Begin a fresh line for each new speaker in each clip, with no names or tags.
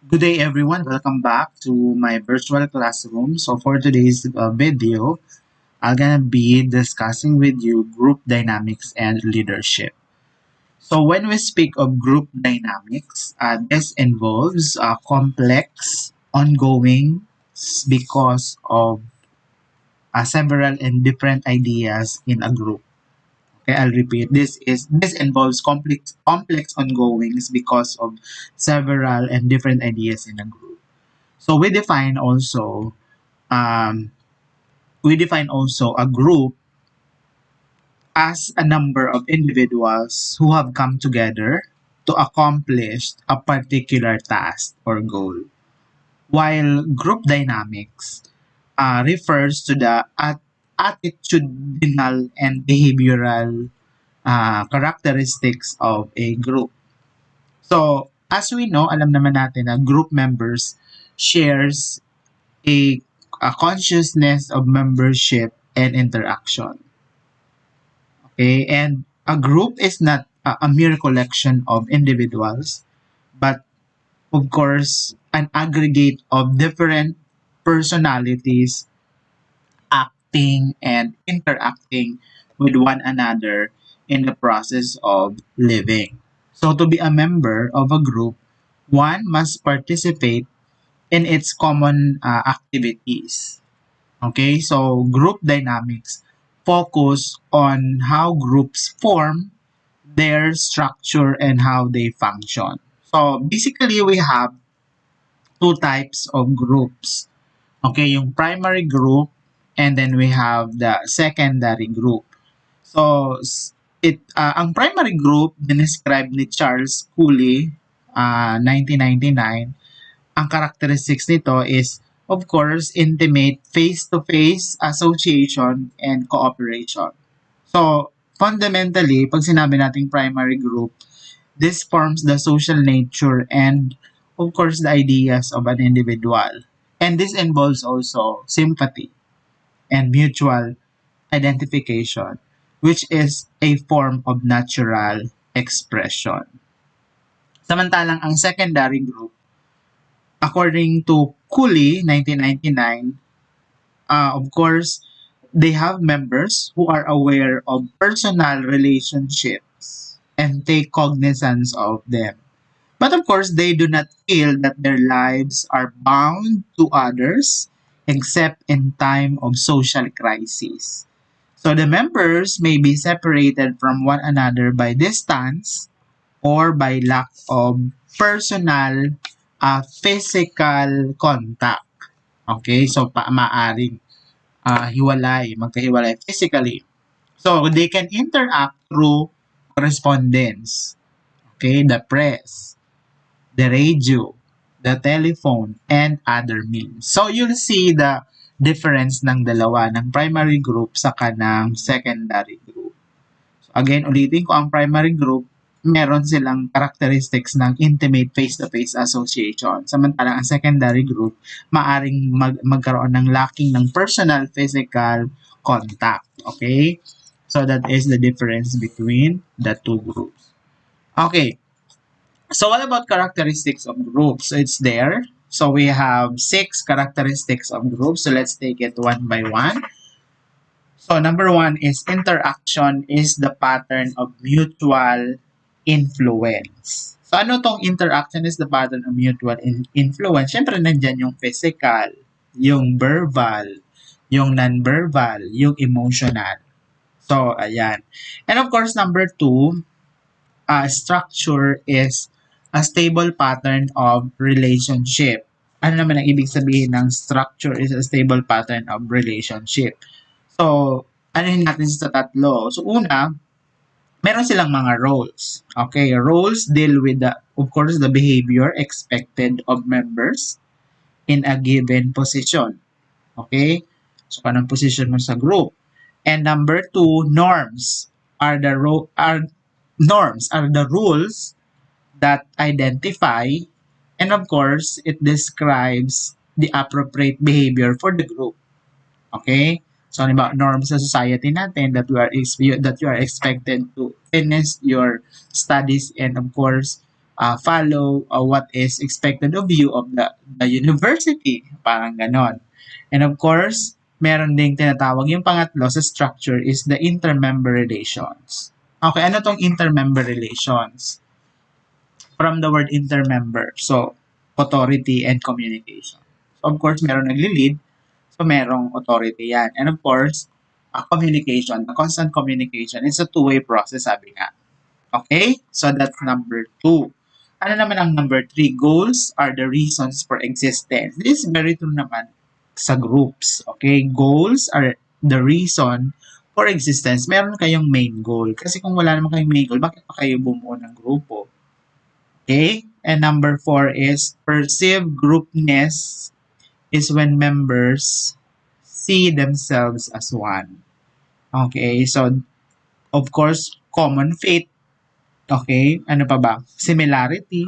Good day, everyone. Welcome back to my virtual classroom. So for today's video, I'm gonna be discussing with you group dynamics and leadership. So when we speak of group dynamics, this involves complex, ongoing, because of several and different ideas in a group. Okay, I'll repeat. This involves complex ongoings because of several and different ideas in a group. So um, we define also a group as a number of individuals who have come together to accomplish a particular task or goal. While group dynamics refers to the attitudinal and behavioral characteristics of a group. So, as we know, alam naman natin na group members shares a, a consciousness of membership and interaction. Okay, and a group is not a mere collection of individuals, but of course, an aggregate of different personalities acting and interacting with one another in the process of living. So, to be a member of a group, one must participate in its common activities. Okay, so group dynamics focus on how groups form, their structure, and how they function. So basically, we have two types of groups. Okay, yung primary group, and then we have the secondary group. So ang primary group dinescribe ni Charles Cooley 1999. Ang characteristics nito is, of course, intimate face-to-face association and cooperation. So, fundamentally, pag sinabi nating primary group, this forms the social nature and, of course, the ideas of an individual. And this involves also sympathy and mutual identification, which is a form of natural expression. Samantalang ang secondary group, according to Cooley, 1999, of course, they have members who are aware of personal relationships and take cognizance of them. But of course, they do not feel that their lives are bound to others except in time of social crisis. So the members may be separated from one another by distance or by lack of personal physical contact. Okay, so maaring magkahiwalay physically. So they can interact through correspondence, okay, the press, the radio, the telephone, and other means. So you'll see the difference ng dalawa, ng primary group sa kanang secondary group. Again, ulitin ko, ang primary group, meron silang characteristics ng intimate face-to-face association. Samantalang ang secondary group, maaring magkaroon ng lacking ng personal physical contact. Okay? So that is the difference between the two groups. Okay. So what about characteristics of groups? So it's there. So we have 6 characteristics of groups. So let's take it one by one. So number 1 is interaction is the pattern of mutual influence. So ano tong interaction is the pattern of mutual influence? Siyempre nandyan yung physical, yung verbal, yung non-verbal, yung emotional. So ayan. And of course number 2, structure is a stable pattern of relationship. Ano naman ang ibig sabihin ng structure is a stable pattern of relationship? So, anuhin natin sa tatlo. So, una, meron silang mga roles. Okay, roles deal with of course, the behavior expected of members in a given position. Okay? So, anong position mo sa group? And number 2, norms are the rules that identify, and of course, it describes the appropriate behavior for the group. Okay? So, ano ba, norms sa society natin that you are expected to finish your studies and of course, follow what is expected of you of the university. Parang ganon. And of course, meron ding tinatawag yung pangatlo sa structure is the intermember relations. Okay, ano tong intermember relations? From the word intermember. So, authority and communication. So, of course, meron nagli-lead. So, merong authority yan. And of course, communication. The constant communication is a two-way process, sabi nga. Okay? So, that's number 2. Ano naman ang number 3? Goals are the reasons for existence. This is very true naman sa groups. Okay? Goals are the reason for existence. Meron kayong main goal. Kasi kung wala naman kayong main goal, bakit pa kayo bumuo ng grupo? Okay? And number 4 is perceived groupness is when members see themselves as one. Okay? So, of course, common faith. Okay? Ano pa ba? Similarity,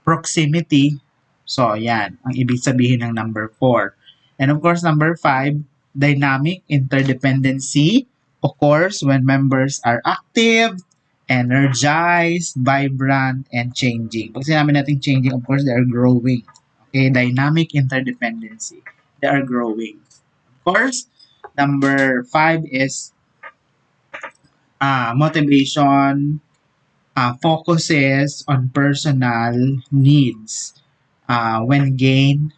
proximity. So, yan. Ang ibig sabihin ng number 4. And of course, number 5, dynamic interdependency occurs when members are active, energized, vibrant, and changing. Pag sinabi natin changing, of course, they are growing. Okay? Dynamic interdependency. They are growing. Of course, number 5 is motivation, focuses on personal needs when gain,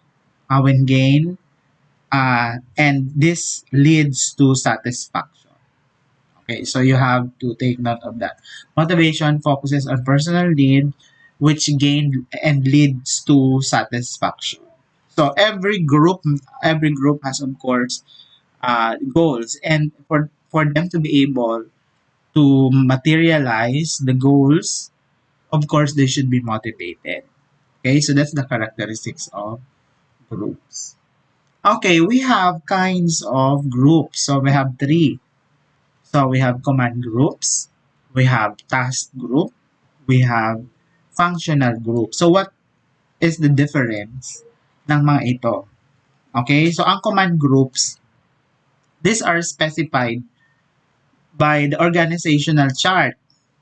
and this leads to satisfaction. Okay, so you have to take note of that. Motivation focuses on personal need, which gain and leads to satisfaction. So every group has of course goals, and for them to be able to materialize the goals, of course, they should be motivated. Okay, so that's the characteristics of groups. Okay, we have kinds of groups. So we have 3. So we have command groups, we have task group, we have functional group. So what is the difference ng mga ito? Okay, so ang command groups, these are specified by the organizational chart,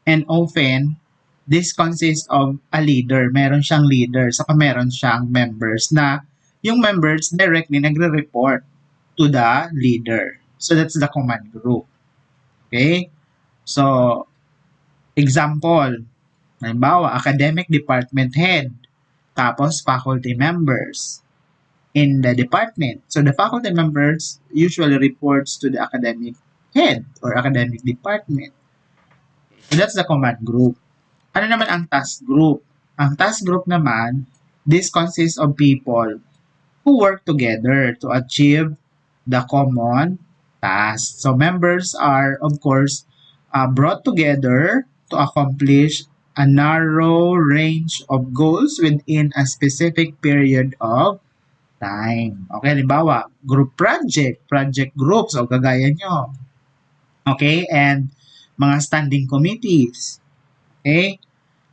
and often this consists of a leader. Meron siyang leader, saka meron siyang members na yung members directly nagre-report to the leader. So that's the command group. Okay? So, example, halimbawa, academic department head, tapos faculty members in the department. So the faculty members usually reports to the academic head or academic department. So that's the command group. Ano naman ang task group? Ang task group naman, this consists of people who work together to achieve the common task. So members are, of course, brought together to accomplish a narrow range of goals within a specific period of time. Okay, halimbawa, group project groups, o kagaya nyo. Okay, and mga standing committees. Okay?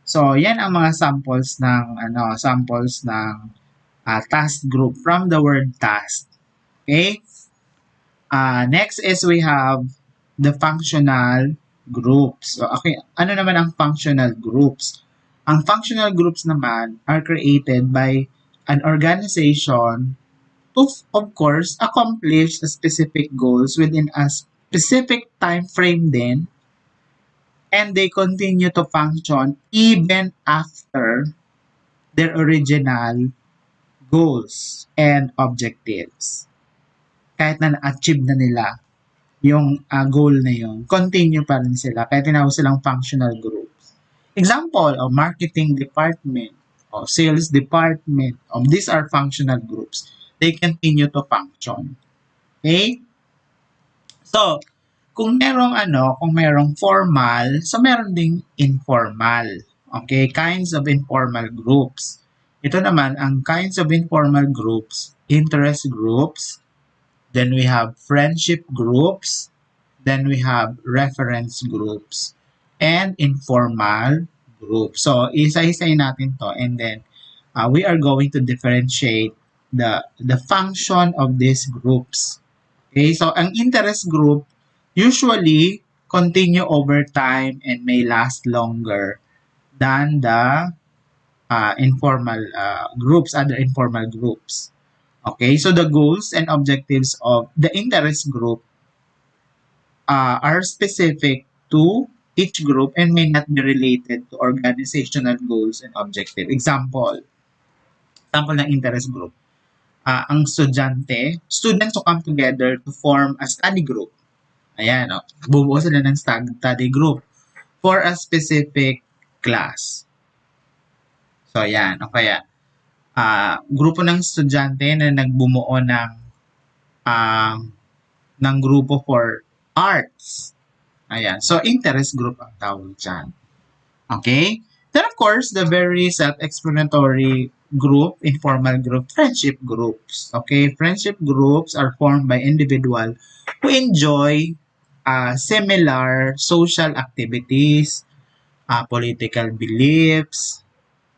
So, yan ang mga samples ng task group from the word task. Okay? Next is we have the functional groups. So, okay, ano naman ang functional groups? Ang functional groups naman are created by an organization to, of course, accomplish the specific goals within a specific time frame din, and they continue to function even after their original goals and objectives. Kahit na na-achieve na nila yung goal na yun, continue pa rin sila. Kaya tinawag silang functional groups. Example, marketing department, sales department, these are functional groups. They continue to function. Okay? So, kung merong formal, so meron ding informal. Okay, kinds of informal groups. Ito naman, ang kinds of informal groups, interest groups, then we have friendship groups, then we have reference groups, and informal groups. So, isa-isayin natin to, and then we are going to differentiate the function of these groups. Okay, so ang interest group usually continue over time and may last longer than the informal groups, other informal groups. Okay, so the goals and objectives of the interest group are specific to each group and may not be related to organizational goals and objective. Example ng interest group. Ang estudyante, students who come together to form a study group. Ayan, bubuo sila ng study group for a specific class. So, ayan. O kaya, grupo ng estudyante na nagbumuo ah, ng grupo for arts. Ayan. So, interest group ang tawag dyan. Okay? Then, of course, the very self-explanatory group, informal group, friendship groups. Okay? Friendship groups are formed by individuals who enjoy similar social activities, political beliefs,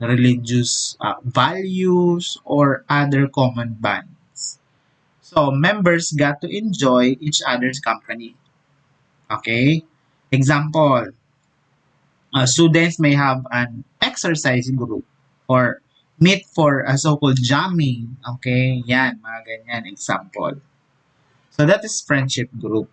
religious values, or other common bonds. So, members got to enjoy each other's company. Okay? Example, students may have an exercise group or meet for a so-called jamming. Okay? Yan, mga ganyan example. So, that is friendship group.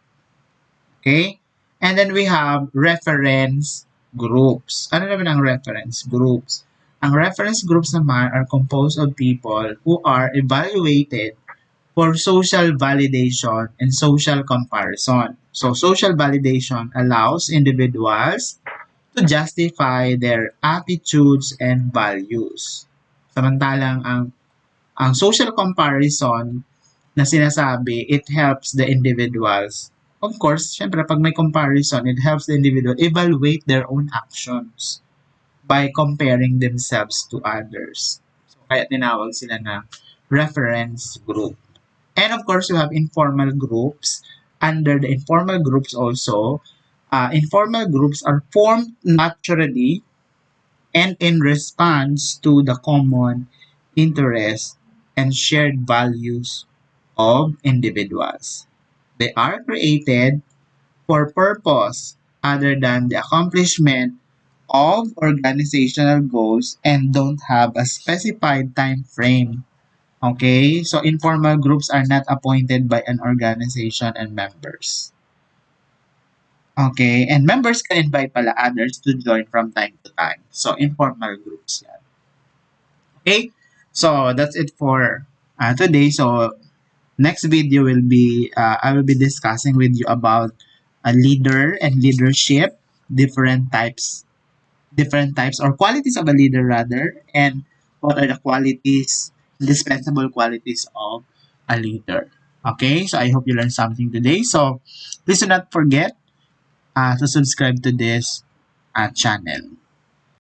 Okay? And then we have reference groups. Ano naman ang reference groups? Ang reference groups naman are composed of people who are evaluated for social validation and social comparison. So, social validation allows individuals to justify their attitudes and values. Samantalang ang social comparison na sinasabi, it helps the individuals. Of course, syempre, pag may comparison, it helps the individual evaluate their own actions by comparing themselves to others. So, kaya tinawag sila na reference group. And of course, you have informal groups. Under the informal groups also, informal groups are formed naturally and in response to the common interests and shared values of individuals. They are created for purpose other than the accomplishment of organizational goals and don't have a specified time frame. Okay? So informal groups are not appointed by an organization and members. Okay? And members can invite pala others to join from time to time. So informal groups yan. Okay? So that's it for today. So next video will be I will be discussing with you about a leader and leadership, different types or qualities of a leader rather, and what are the qualities, indispensable qualities of a leader. Okay, so I hope you learned something today. So please do not forget to subscribe to this channel.